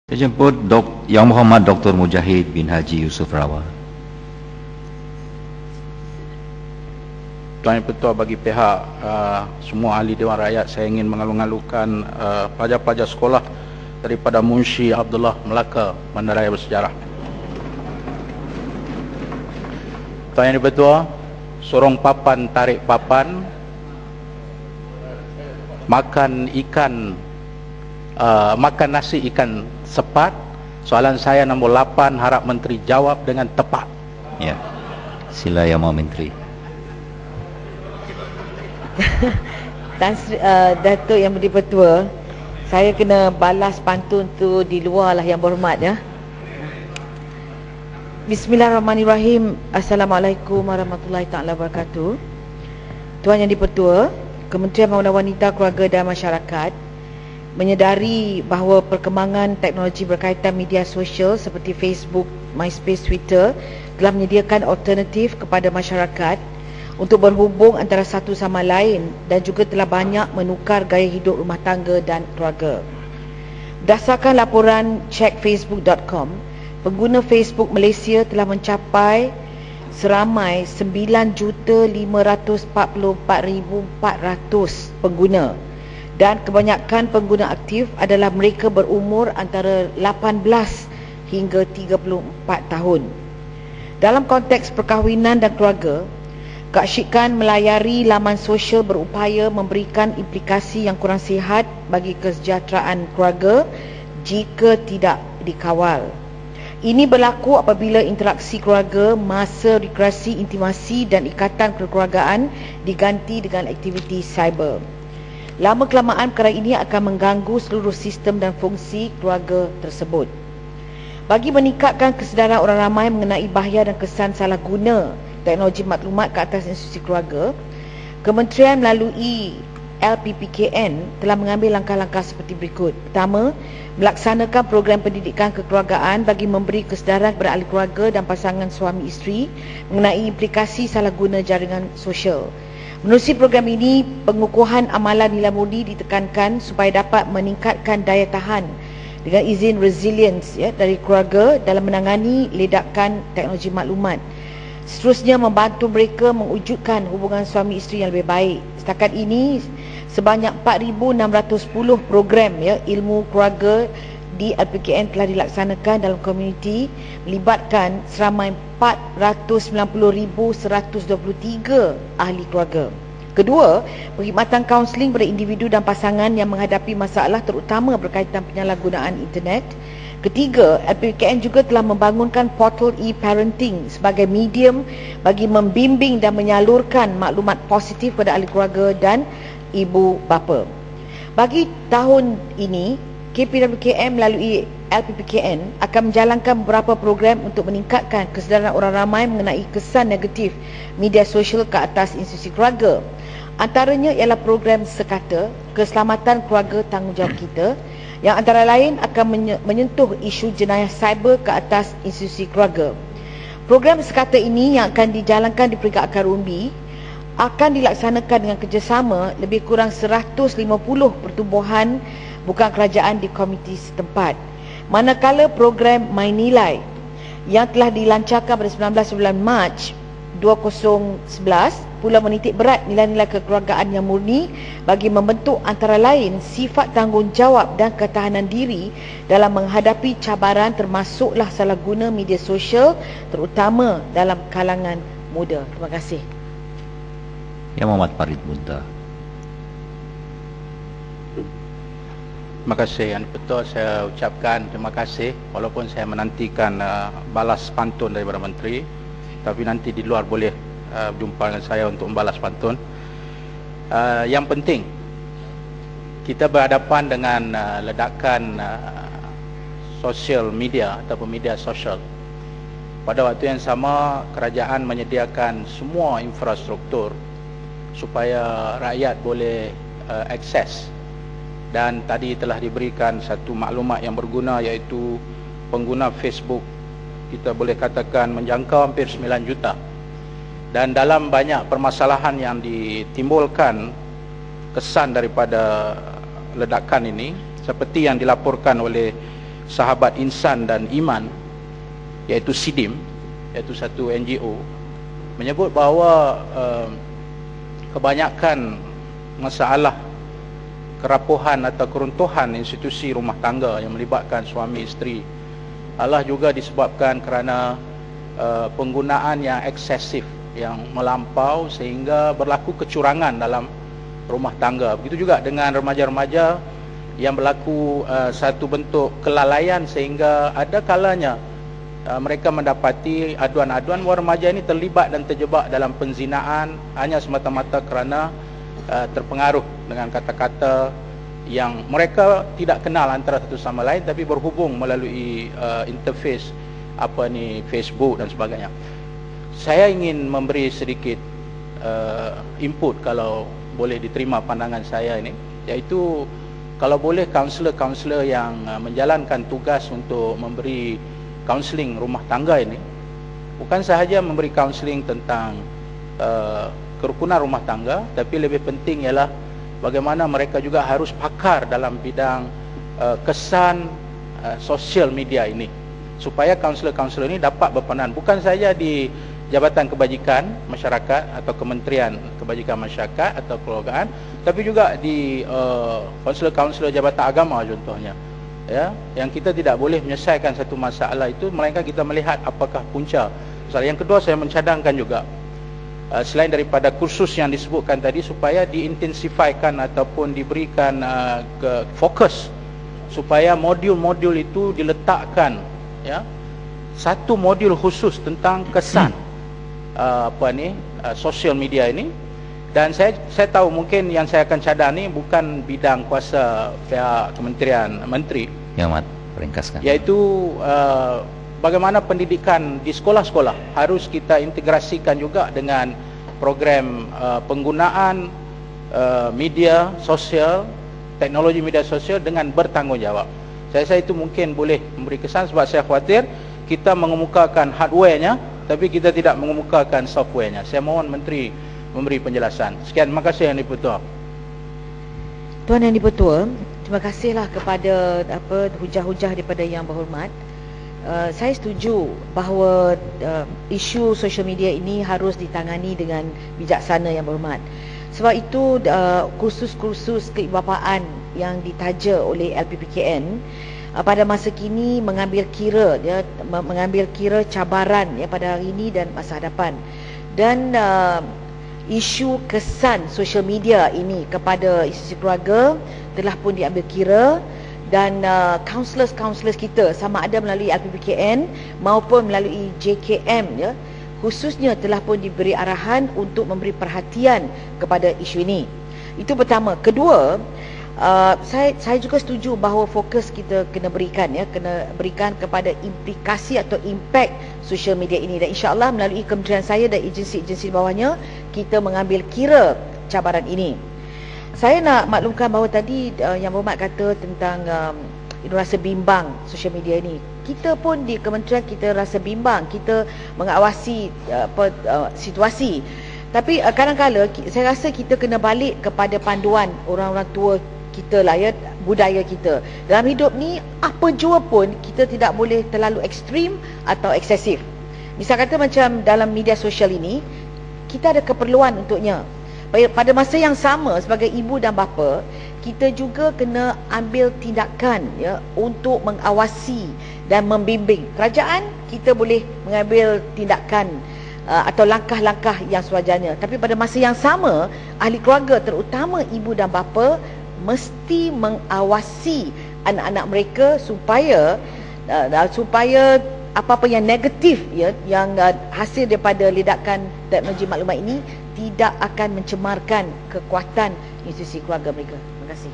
Saya jemput Yang Muhammad Dr. Mujahid bin Haji Yusuf Rawal. Tuan Yang Pertua, bagi pihak semua ahli Dewan Rakyat, saya ingin mengalu-alukan pelajar-pelajar sekolah daripada Munshi Abdullah Melaka, Bandaraya Bersejarah. Tuan Yang Pertua, sorong papan tarik papan, makan nasi ikan sepat. Soalan saya nombor 8, harap Menteri jawab dengan tepat. Ya, sila Yang Maha Menteri. Datuk Yang Berdikari, saya kena balas pantun tu di luar lah, Yang Berhormat ya. Bismillahirrahmanirrahim. Assalamualaikum warahmatullahi taala wabarakatuh. Tuan Yang Dipertua, Kementerian Pembangunan Wanita, Keluarga dan Masyarakat menyedari bahawa perkembangan teknologi berkaitan media sosial seperti Facebook, MySpace, Twitter telah menyediakan alternatif kepada masyarakat untuk berhubung antara satu sama lain dan juga telah banyak menukar gaya hidup rumah tangga dan keluarga. Berdasarkan laporan checkfacebook.com, pengguna Facebook Malaysia telah mencapai seramai 9,544,400 pengguna, dan kebanyakan pengguna aktif adalah mereka berumur antara 18 hingga 34 tahun. Dalam konteks perkahwinan dan keluarga, keasyikan melayari laman sosial berupaya memberikan implikasi yang kurang sihat bagi kesejahteraan keluarga jika tidak dikawal. Ini berlaku apabila interaksi keluarga, masa rekreasi, intimasi dan ikatan kekeluargaan diganti dengan aktiviti cyber. Lama-kelamaan perkara ini akan mengganggu seluruh sistem dan fungsi keluarga tersebut. Bagi meningkatkan kesedaran orang ramai mengenai bahaya dan kesan salah guna teknologi maklumat ke atas institusi keluarga, Kementerian melalui LPPKN telah mengambil langkah-langkah seperti berikut. Pertama, melaksanakan program pendidikan kekeluargaan bagi memberi kesedaran kepada ahli keluarga dan pasangan suami isteri mengenai implikasi salah guna jaringan sosial. Menerusi program ini, pengukuhan amalan nilai murni ditekankan supaya dapat meningkatkan daya tahan dengan izin resilience dari keluarga dalam menangani ledakan teknologi maklumat. Seterusnya, membantu mereka mewujudkan hubungan suami isteri yang lebih baik. Setakat ini, sebanyak 4,610 program ilmu keluarga di LPKN telah dilaksanakan dalam komuniti, melibatkan seramai 490,123 ahli keluarga. Kedua, perkhidmatan kaunseling pada individu dan pasangan yang menghadapi masalah terutama berkaitan penyalahgunaan internet. Ketiga, LPKN juga telah membangunkan portal e-parenting sebagai medium bagi membimbing dan menyalurkan maklumat positif kepada ahli keluarga dan ibu bapa. Bagi tahun ini, KPWKM melalui LPPKN akan menjalankan beberapa program untuk meningkatkan kesedaran orang ramai mengenai kesan negatif media sosial ke atas institusi keluarga. Antaranya ialah program Sekata, Keselamatan Keluarga Tanggungjawab Kita, yang antara lain akan menyentuh isu jenayah cyber ke atas institusi keluarga. Program Sekata ini yang akan dijalankan di peringkat akar umbi akan dilaksanakan dengan kerjasama lebih kurang 150 pertubuhan bukan kerajaan di komuniti setempat. Manakala program My Nilai yang telah dilancarkan pada 19 bulan Mac 2011 pula menitik berat nilai-nilai kekeluargaan yang murni bagi membentuk antara lain sifat tanggungjawab dan ketahanan diri dalam menghadapi cabaran termasuklah salah guna media sosial terutama dalam kalangan muda. Terima kasih. Yang Muhammad Farid Munta. Terima kasih Yang Betul, saya ucapkan terima kasih walaupun saya menantikan balas pantun daripada Menteri, tapi nanti di luar boleh berjumpa dengan saya untuk membalas pantun. Yang penting, kita berhadapan dengan ledakan sosial media ataupun media sosial. Pada waktu yang sama, kerajaan menyediakan semua infrastruktur supaya rakyat boleh akses. Dan tadi telah diberikan satu maklumat yang berguna, iaitu pengguna Facebook kita boleh katakan menjangkau hampir 9 juta. Dan dalam banyak permasalahan yang ditimbulkan kesan daripada ledakan ini, seperti yang dilaporkan oleh Sahabat Insan dan Iman, iaitu SIDIM, iaitu satu NGO, menyebut bahawa kebanyakan masalah kerapuhan atau keruntuhan institusi rumah tangga yang melibatkan suami isteri adalah juga disebabkan kerana penggunaan yang eksesif, yang melampau sehingga berlaku kecurangan dalam rumah tangga. Begitu juga dengan remaja-remaja yang berlaku satu bentuk kelalaian sehingga ada kalanya mereka mendapati aduan-aduan bahawa remaja ini terlibat dan terjebak dalam penzinaan hanya semata-mata kerana terpengaruh dengan kata-kata yang mereka tidak kenal antara satu sama lain, tapi berhubung melalui interface Facebook dan sebagainya. Saya ingin memberi sedikit input kalau boleh diterima pandangan saya ini, iaitu kalau boleh kaunselor-kaunselor yang menjalankan tugas untuk memberi kaunseling rumah tangga ini bukan sahaja memberi kaunseling tentang kerukunan rumah tangga, tapi lebih penting ialah bagaimana mereka juga harus pakar dalam bidang kesan sosial media ini, supaya kaunselor-kaunselor ini dapat berperanan bukan saja di Jabatan Kebajikan Masyarakat atau Kementerian Kebajikan Masyarakat atau Keluargaan, tapi juga di kaunselor-kaunselor Jabatan Agama contohnya, ya, yang kita tidak boleh menyelesaikan satu masalah itu melainkan kita melihat apakah punca. Yang kedua, saya mencadangkan juga selain daripada kursus yang disebutkan tadi, supaya diintensifkan ataupun diberikan fokus supaya modul-modul itu diletakkan, ya, satu modul khusus tentang kesan sosial media ini. Dan saya tahu mungkin yang saya akan cadang ni bukan bidang kuasa pihak Kementerian Menteri. Yang Mat, ringkaskan. Iaitu bagaimana pendidikan di sekolah-sekolah harus kita integrasikan juga dengan program penggunaan media sosial, teknologi media sosial dengan bertanggungjawab. Saya rasa itu mungkin boleh memberi kesan, sebab saya khawatir kita mengemukakan hardware-nya tapi kita tidak mengemukakan software-nya. Saya mohon Menteri memberi penjelasan. Sekian, terima kasih Yang Dipertua. Tuan Yang Dipertua, terima kasihlah kepada hujah-hujah daripada Yang Berhormat. Saya setuju bahawa isu social media ini harus ditangani dengan bijaksana, Yang Berhormat. Sebab itu kursus-kursus keibapaan yang ditaja oleh LPPKN pada masa kini mengambil kira cabaran pada hari ini dan masa hadapan. Dan isu kesan social media ini kepada institusi keluarga telah pun diambil kira, dan counselors kita sama ada melalui LPPKN maupun melalui JKM, ya, khususnya telah pun diberi arahan untuk memberi perhatian kepada isu ini. Itu pertama. Kedua, saya juga setuju bahawa fokus kita kena berikan kepada implikasi atau impact social media ini, dan insya-Allah melalui kementerian saya dan agensi-agensi bawahnya kita mengambil kira cabaran ini. Saya nak maklumkan bahawa tadi Yang Berhormat kata tentang rasa bimbang social media ini. Kita pun di kementerian kita rasa bimbang, kita mengawasi situasi. Tapi kadang-kadang saya rasa kita kena balik kepada panduan orang-orang tua kita lah, ya, budaya kita. Dalam hidup ni apa jua pun kita tidak boleh terlalu ekstrim atau eksesif. Misal kata macam dalam media sosial ini, kita ada keperluan untuknya. Pada masa yang sama, sebagai ibu dan bapa, kita juga kena ambil tindakan, ya, untuk mengawasi dan membimbing. Kerajaan kita boleh mengambil tindakan atau langkah-langkah yang sewajarnya. Tapi pada masa yang sama, ahli keluarga terutama ibu dan bapa mesti mengawasi anak-anak mereka supaya apa-apa yang negatif, ya, yang hasil daripada ledakan teknologi maklumat ini tidak akan mencemarkan kekuatan institusi keluarga mereka. Terima kasih.